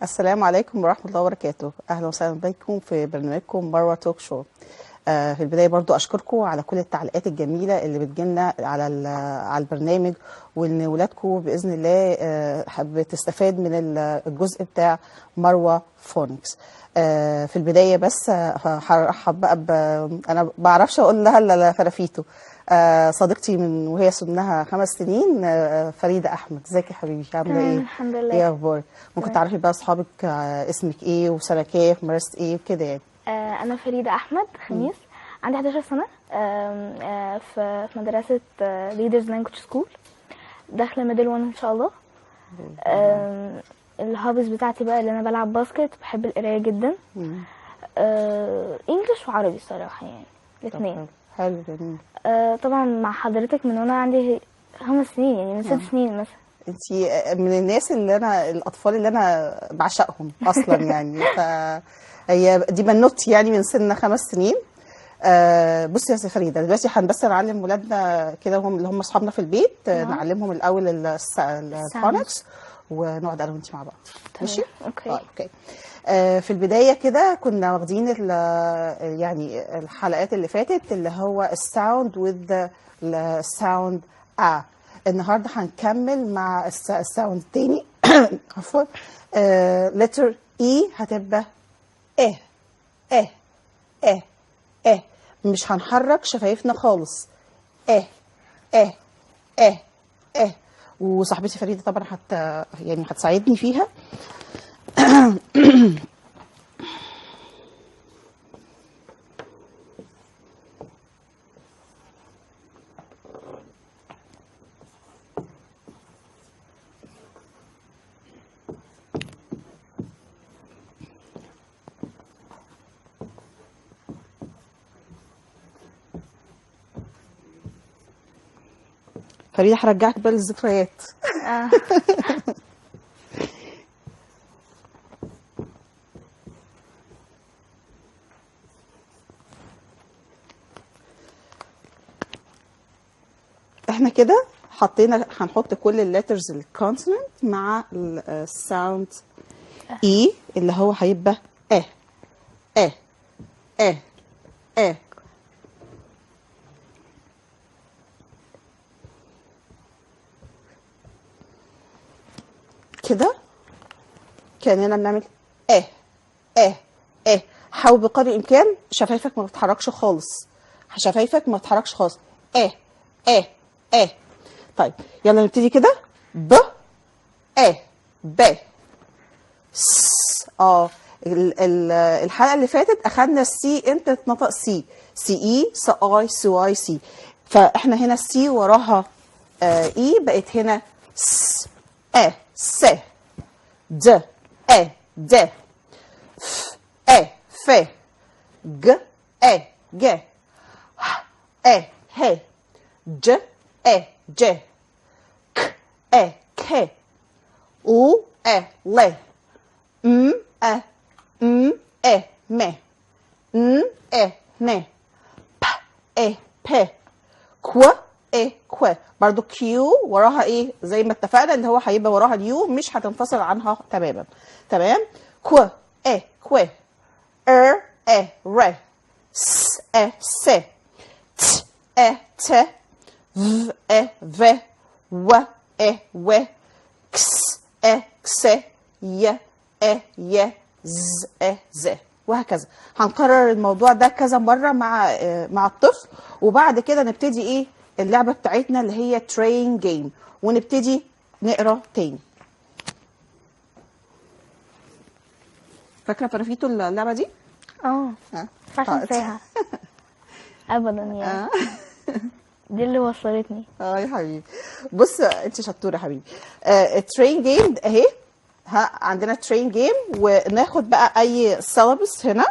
السلام عليكم ورحمة الله وبركاته. أهلا وسهلا بكم في برنامجكم مروة توك شو. في البداية برضو أشكركم على كل التعليقات الجميلة اللي بتجيلنا على البرنامج، وإن ولادكم بإذن الله بتستفاد من الجزء بتاع مروة فونكس. في البداية بس هرحب بقى أنا بعرفش أقول لها إلا فرافيتو، صديقتي من وهي سنها 5 سنين، فريدة أحمد. ازيك يا حبيبي، عاملة تمام إيه؟ الحمد لله. إيه أخبار؟ ممكن تعرفي بقى أصحابك اسمك إيه وسنة كام مارست إيه وكده يعني؟ أنا فريدة أحمد خميس، عندي 11 سنة، في مدرسة Leaders Language School، داخلة ميدل 1 إن شاء الله. الهوبيز بتاعتي بقى اللي أنا بلعب باسكت، بحب القراية جدا، إنجلش وعربي الصراحة، يعني الاثنين. حلو جميل. طبعا مع حضرتك من وأنا عندي 5 سنين، يعني من 6 سنين مثلا. انتي من الناس الاطفال اللي انا بعشقهم اصلا يعني. هي دي بنوتي يعني من سن 5 سنين. بصي يا فريده، دلوقتي بس نعلم ولادنا كده، هم اللي هم اصحابنا في البيت، نعلمهم الاول الفونكس، ونقعد انا وانتي مع بعض. ماشي؟ اوكي. في البدايه كده كنا واخدين يعني الحلقات اللي فاتت اللي هو الساوند وذ الساوند النهارده هنكمل مع الساوند التاني. عفوا. لتر اي هتبقى اه اه اه اه، مش هنحرك شفايفنا خالص. اه اه اه اه. وصاحبتي فريده طبعا يعني هتساعدني فيها. فريده هرجعك بقى للذكريات. احنا كده هنحط كل الليترز الكونسونانت مع الساوند اي اللي هو هيبقى اه اه اه اه. كده كاننا بنعمل اه اه اه. حاول بقدر الامكان شفايفك ما تتحركش خالص، شفايفك ما تتحركش خالص. اه اه اه. طيب يلا نبتدي كده. ب اه ب س. الحلقه اللي فاتت اخدنا السي امتى تتنطق سي، سي اي س اي سو اي سي، فاحنا هنا السي وراها اي بقت هنا س س د د ف ف ج ج ه ه ج ج ك ك و ل م م م ن ن ب ب كو كو. برضو كيو وراها ايه زي ما اتفقنا اللي هو هيبقى وراها اليو، مش هتنفصل عنها تماما. تمام. كو كو ر ر س س ت ت v v و و كس كس ي ي ز ز، وهكذا. هنكرر الموضوع ده كذا مره مع الطفل، وبعد كده نبتدي ايه اللعبه بتاعتنا اللي هي ترين جيم، ونبتدي نقرا تاني. فاكره فرافيتو اللعبه دي؟ مش انساها ابدا يعني. دي اللي وصلتني. يا حبيبي بص انت شطوره يا حبيبي. الترين جيم اهي. عندنا ترين جيم، وناخد بقى اي سيلابس هنا.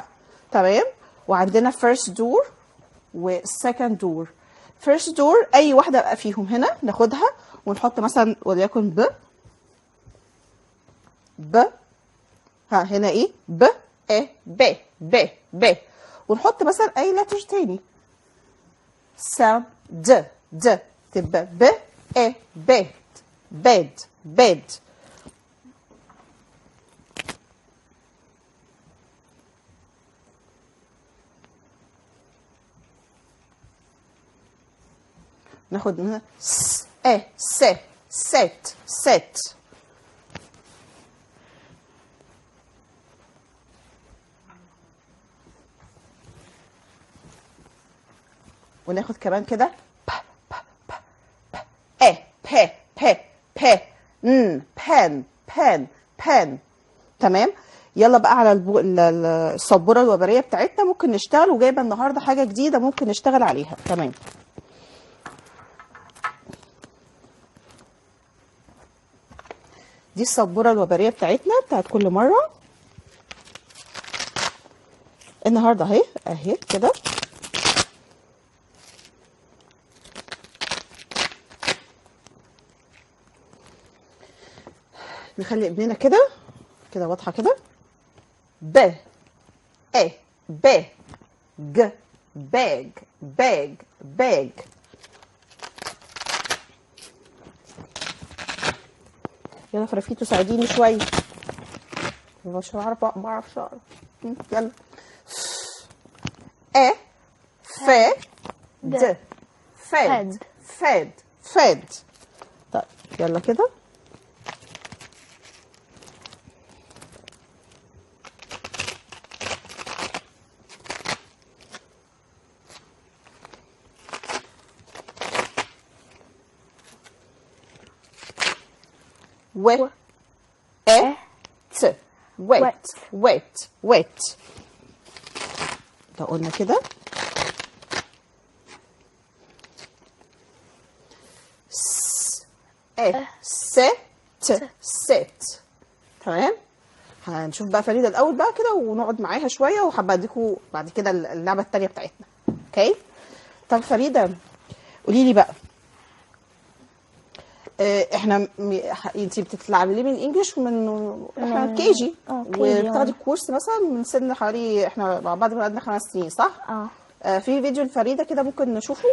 تمام. وعندنا فيرست دور وسكند دور. فيرست دور اي واحده بقى فيهم هنا ناخدها ونحط مثلا وليكن ب هنا ايه ب ب ونحط مثلا اي لتر تاني. ساوند د تبقى بيت بيد. ناخد من هنا س ا س ست ست. وناخد كمان كده ب ب ب ب ا ب ب ب بان بان بان. تمام. يلا بقى على السبوره الوبريه بتاعتنا ممكن نشتغل، وجايبه النهارده حاجه جديده ممكن نشتغل عليها كمان. دي السبوره الوبريه بتاعتنا بتاعت كل مره. النهارده اهي كده. نخلي ابننا كده كده واضحه كده. ب ا ب ج باج باج باج. يلا فرافيتو ساعديني شويه، مش بعرف اقرا. يلا ا ف د فد فد فد. طيب يلا كده. و ا ت ويت ويت ويت. ده قلنا كده. س ا س ت ست. تمام. هنشوف بقى فريده الاول بقى كده ونقعد معاها شويه، وحابه اديكوا بعد كده اللعبه الثانيه بتاعتنا. اوكي. طب فريده قولي لي بقى، احنا انتي بتتعلمي الانجليش احنا كي جي، وبتاخدي الكورس مثلا من سن حوالي، احنا مع بعض بقى لنا 5 سنين صح؟ في فيديو لفريده كده ممكن نشوفه.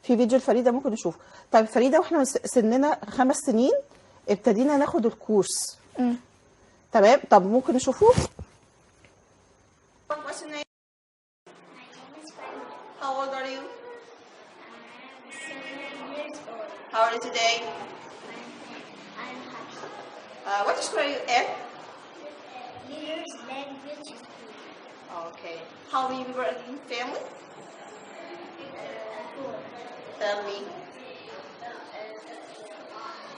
في فيديو لفريده ممكن نشوفه. طيب فريده، واحنا سننا 5 سنين ابتدينا ناخد الكورس. تمام. طب ممكن نشوفه. What's your name? My name is Farida. How old are you? How are you today? I'm happy. What school are you at? Leaders language school. Okay. How many people are in family? 4. Tell me.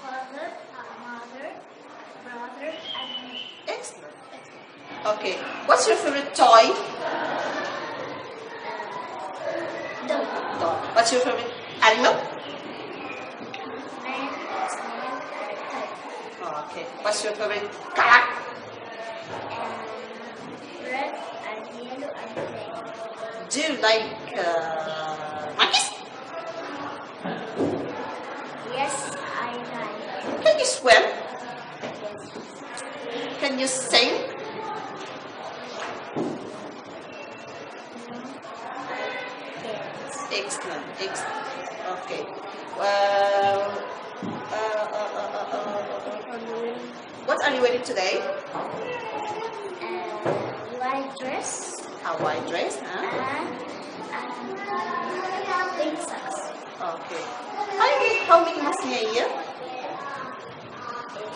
Father, mother, brother, and me. Excellent. Okay. What's your favorite toy? Dog. Dog. What's your favorite animal? Man, snail, cat. Okay. What's your favorite color? Red and yellow and black. Do you like monkeys? Yes, I like. Can you swim? Yes. Can you sing? Yes. Excellent. Excellent. Okay. What are you wearing today? White dress A white dress, huh? and pink socks. Okay. How many months in a year?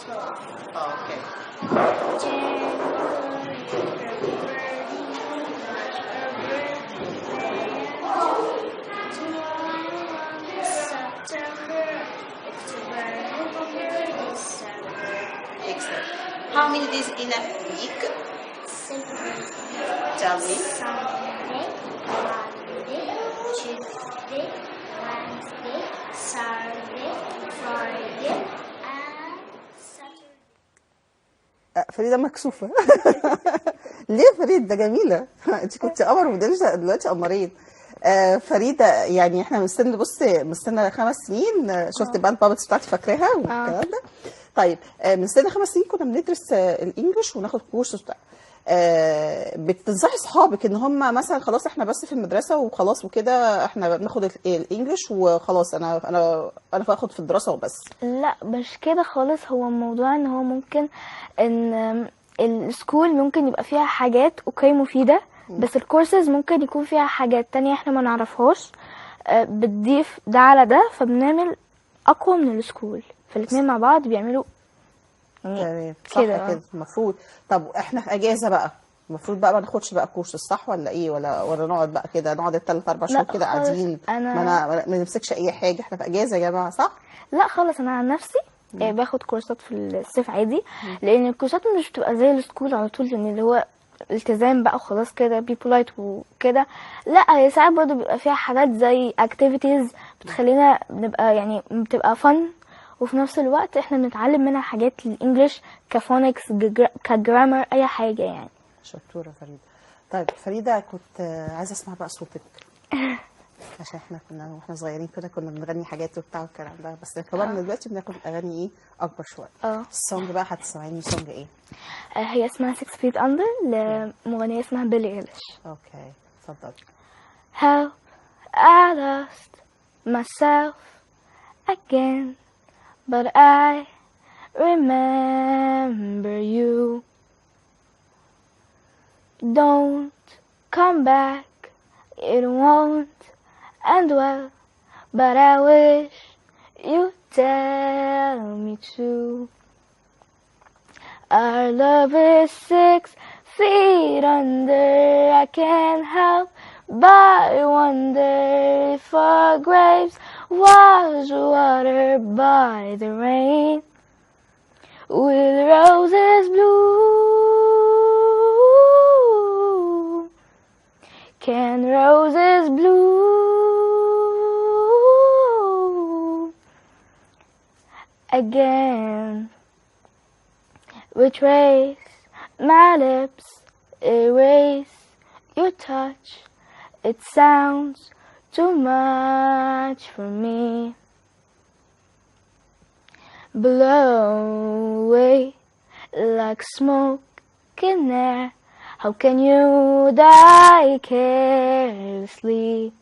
12. Okay. January, February, March, September, October, November, December. Excellent. How many days in a week? 6 days. Tell me. Sunday, Monday, Tuesday, Wednesday, Saturday, Friday, and Saturday. فريدة مكسوفة. ليه يا فريد؟ ده جميلة. انت كنت قمر ودلوقتي قمرين. فريدة يعني احنا من سن، بصي من سن 5 سنين شفت بقى البابتس بتاعتي فاكراها والكلام ده. طيب من سن 5 سنين كنا بندرس الانجليش وناخد كورس بتاع. بتنصحي اصحابك ان هم مثلا خلاص احنا بس في المدرسه وخلاص وكده احنا بناخد الانجليش وخلاص انا باخد في الدراسه وبس؟ لا مش كده خالص. هو الموضوع ان هو ممكن ان السكول ممكن يبقى فيها حاجات اوكي مفيده بس الكورسز ممكن يكون فيها حاجات تانية احنا ما نعرفهاش، بتضيف ده على ده، فبنعمل اقوى من السكول، فالاتنين مع بعض بيعملوا يعني تمام، صح كده. كده المفروض. طب احنا في اجازه بقى المفروض بقى ما ناخدش بقى كورس، صح ولا ايه؟ ولا نقعد بقى كده، نقعد الثلاث اربع لا شهور كده خالص. قاعدين، ما نمسكش اي حاجه، احنا في اجازه يا جماعه، صح؟ لا خالص، انا عن نفسي باخد كورسات في الصيف عادي، لان الكورسات مش بتبقى زي السكول على طول، لان اللي هو التزام بقى وخلاص كده بي بولايت وكده. لا، هي ساعات برضه بيبقى فيها حاجات زي اكتيفيتيز بتخلينا بنبقى يعني بتبقى فن، وفي نفس الوقت احنا بنتعلم منها حاجات الانجليش كفونكس كجرامر اي حاجه يعني. شطوره فريده. طيب فريده، كنت عايزه اسمع بقى صوتك، عشان احنا كنا واحنا صغيرين كنا بنغني حاجات وبتاع والكلام ده، بس كبرنا دلوقتي بناخد اغاني ايه اكبر شويه. السونج بقى هتسمعيني سونج ايه؟ هي اسمها 6 feet under لمغنيه اسمها بيلي ايليش. اوكي، اتفضلي. Help, I lost myself again, but I remember you. Don't come back, it won't end well, but I wish you'd tell me to. Our love is 6 feet under, I can't help but wonder if our graves wash water by the rain, with roses bloom. Can roses bloom again? Retrace my lips, erase your touch. It sounds too much for me. Blow away like smoke in air. How can you die carelessly?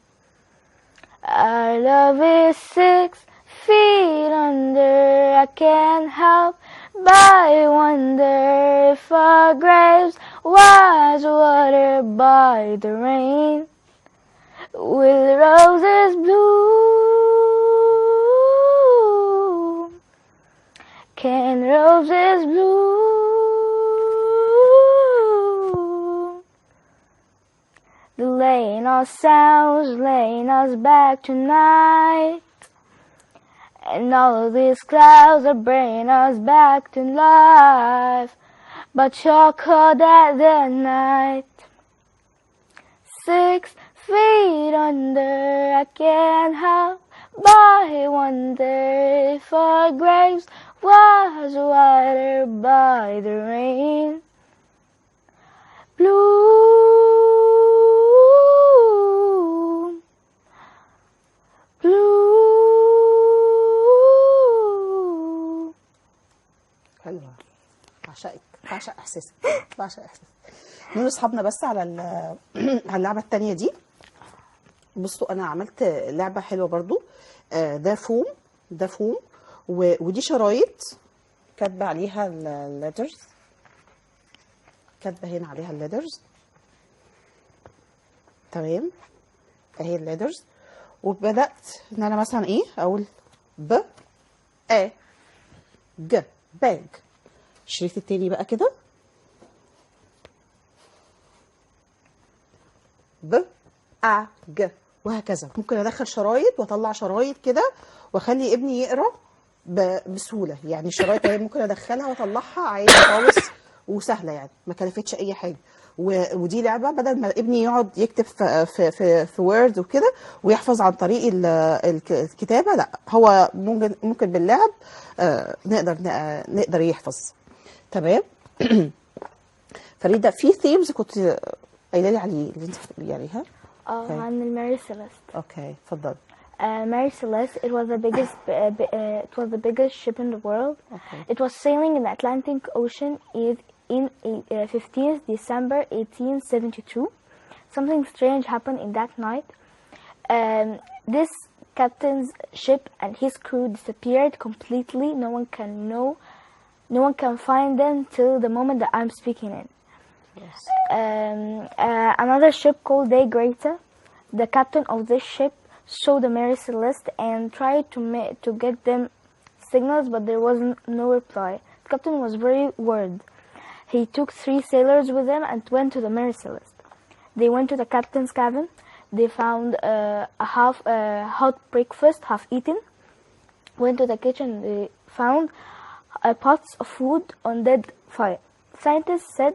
Our love is 6 feet under. I can't help but wonder if our graves was water by the rain, with roses bloom. Can roses bloom? Delaying our sounds, laying us back tonight. And all of these clouds are bringing us back to life, but you're cold at the night. 6 feet under, I can't help but wonder if our graves was water by the rain. Bloom, bloom. حلوه، بعشقك، بعشق احساسك، بعشق احساسك. نقول لاصحابنا بس على على اللعبه الثانيه دي. بصوا انا عملت لعبه حلوه برضو. ده فوم، ده فوم، ودي شرايط كاتبه عليها الليترز، كاتبه هنا عليها الليترز. تمام، اهي الليترز. وبدات ان انا مثلا ايه اقول ب ا ج باج. الشريط التاني بقى كده ب ا ج، وهكذا. ممكن ادخل شرايط واطلع شرايط كده واخلي ابني يقرا بسهوله. يعني الشرايط اهي ممكن ادخلها واطلعها عادي خالص وسهله، يعني ما كلفتش اي حاجه. ودي لعبه بدل ما ابني يقعد يكتب في وورد وكده ويحفظ عن طريق الكتابه، لا هو ممكن باللعب نقدر يحفظ. تمام. فريده، في ثيمز كنت قايله لي عليه اللي انت بتقولي عليها. عن الماري سيليست. اوكي، اتفضل. Mary Celeste, it was the biggest ship in the world. Okay. It was sailing in the Atlantic Ocean in 15th December 1872. Something strange happened in that night. This captain's ship and his crew disappeared completely. No one can find them till the moment that I'm speaking in. Another ship called Day Greater. The captain of this ship saw the Mary Celeste and tried to get them signals, but there was no reply. The captain was very worried. He took 3 sailors with him and went to the Mary Celeste. They went to the captain's cabin. They found a hot breakfast, half eaten. Went to the kitchen. They found pots of food on dead fire. Scientists said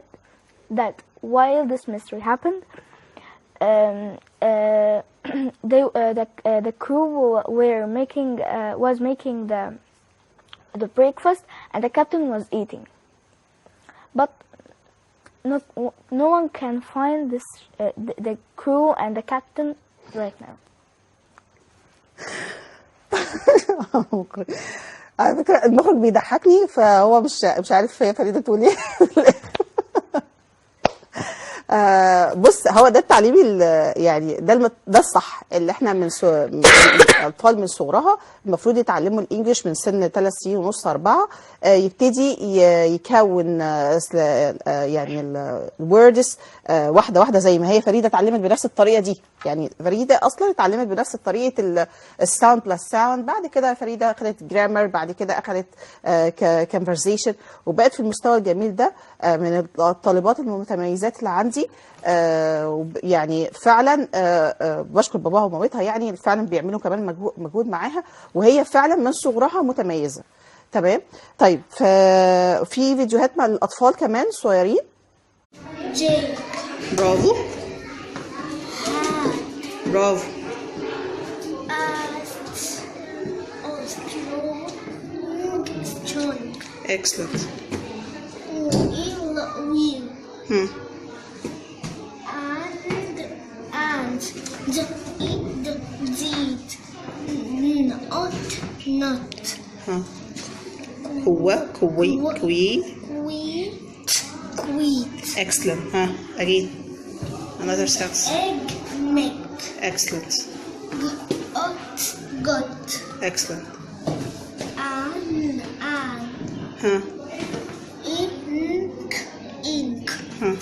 that while this mystery happened, the crew was making the breakfast, and the captain was eating. But no one can find this the crew and the captain right now. على فكرة المخرج بيضحكني، فهو مش عارف هي فريدة تقول ايه. بص، هو ده التعليم يعني ده الصح اللي احنا من الاطفال من صغرها المفروض يتعلموا الانجليش من سن 3 سنين ونص 4. يبتدي يكون يعني الوردز واحده واحده زي ما هي فريده اتعلمت بنفس الطريقه دي. يعني فريده اصلا اتعلمت بنفس طريقه الساوند بلس ساوند. بعد كده فريده اخذت جرامر، بعد كده اخذت كونفرسيشن، وبقت في المستوى الجميل ده. من الطالبات المتميزات اللي عندي. يعني فعلا بشكر باباها ومامتها، يعني فعلا بيعملوا كمان مجهود معاها، وهي فعلا من صغرها متميزه. تمام. طيب في فيديوهات مع الاطفال كمان صغيرين. Jake. برافو برافو. Excellent. Wheel. Hmm. And not. Huh. Queet. Excellent. Huh. Again. Another steps. Egg, milk. Excellent. Got. Excellent. And. Huh. Ink. Huh.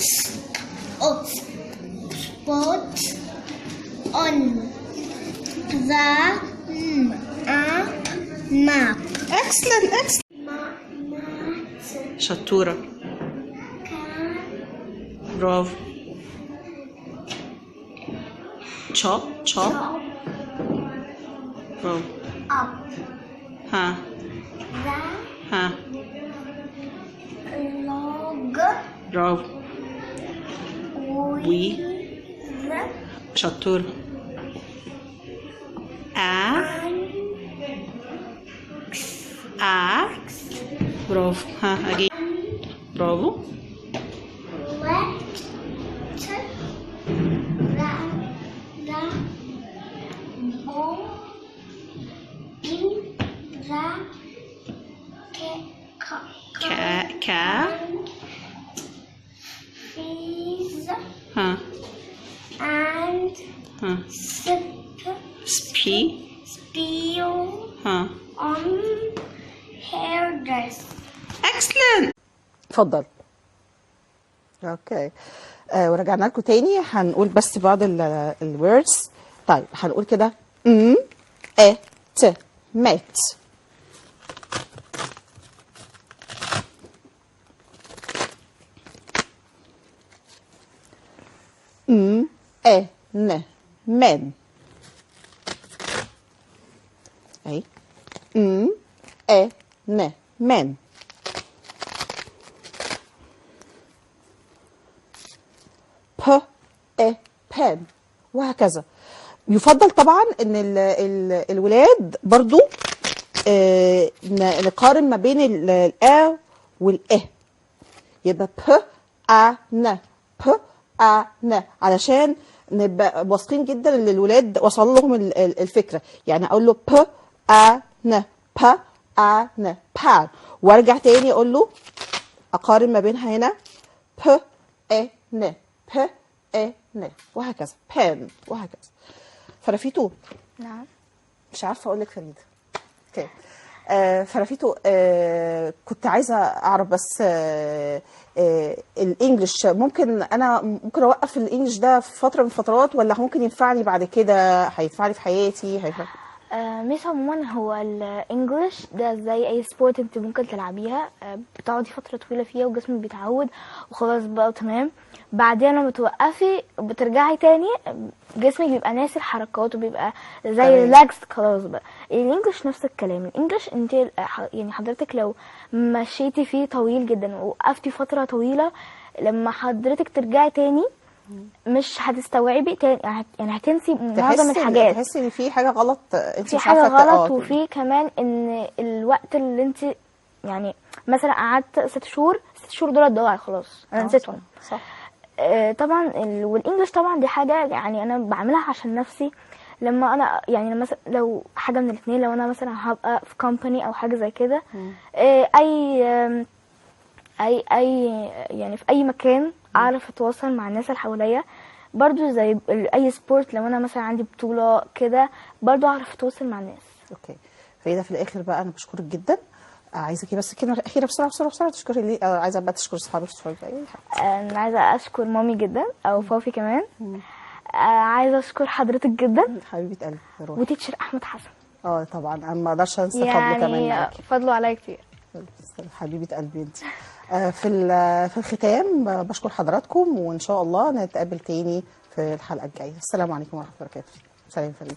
Spot on the map. Excellent. شطورة. برافو. chop. برافو. Up ها the log برافو. with شطورة. برافو. ها أجي. برافو. let the ball in the freeze ها and ها spill ها. on her dress. Excellent. اتفضل. اوكي. ورجعنا لكم تاني. هنقول بس بعض الوردز. طيب هنقول كده مات. من. اهي. من. pen. وهكذا. يفضل طبعا ان الولاد برضو نقارن ما بين الأ والإه. يبقى ن علشان نبقى واثقين جدا ان الولاد وصل لهم الفكره. يعني اقول له ن بان، وارجع تاني اقول له اقارن ما بينها هنا ن وهكذا. بان وهكذا. فرافيتو. نعم. مش عارفه اقول لك فريده. اوكي. فرافيتو، كنت عايزه اعرف بس الانجليش ممكن اوقف الانجليش ده في فتره من الفترات، ولا ممكن ينفعني بعد كده، هينفعني في حياتي مش عموما هو الانجليش ده زي اي سبورت انت ممكن تلعبيها، بتقعدي فتره طويله فيها وجسمك بيتعود وخلاص بقى تمام. بعدين لما توقفي بترجعي تاني جسمك بيبقى ناسي الحركات وبيبقى زي ريلاكس خلاص بقى. الانجليش نفس الكلام. الانجليش انت يعني حضرتك لو مشيتي فيه طويل جدا ووقفتي فتره طويله، لما حضرتك ترجعي تاني مش هتستوعبي تاني، يعني هتنسي معظم الحاجات. تحسي ان في حاجه غلط، انت في مش حاجه عارفه غلط. وفي كمان ان الوقت اللي انت يعني مثلا قعدت 6 شهور، 6 شهور دول ضاعوا خلاص، انا نسيتهم. صح. طبعا والانجليش طبعا دي حاجه يعني انا بعملها عشان نفسي. لما انا يعني مثلا لو حاجه من الاثنين، لو انا مثلا هبقى في كومباني او حاجه زي كده، اي يعني في اي مكان اعرف اتواصل مع الناس اللي حواليا. برضو زي اي سبورت، لو انا مثلا عندي بطوله كده برضو اعرف اتواصل مع الناس. اوكي فريده، في الاخر بقى انا بشكرك جدا. عايزاكي بس كلمه اخيره بسرعه بسرعه بسرعه تشكري ليه؟ عايزه بقى تشكري اصحابك، تشكري اي حاجه. انا عايزه اشكر مامي جدا او فافي كمان. عايزه اشكر حضرتك جدا حبيبه قلبي روح. وتيتشر احمد حسن. طبعا انا ما اقدرش انسى يعني فضله كمان معاكي. فضله عليا كتير. حبيبه قلبي انت. في الختام بشكر حضراتكم، وان شاء الله نتقابل تاني في الحلقه الجايه. السلام عليكم ورحمه الله وبركاته. سلام فريد.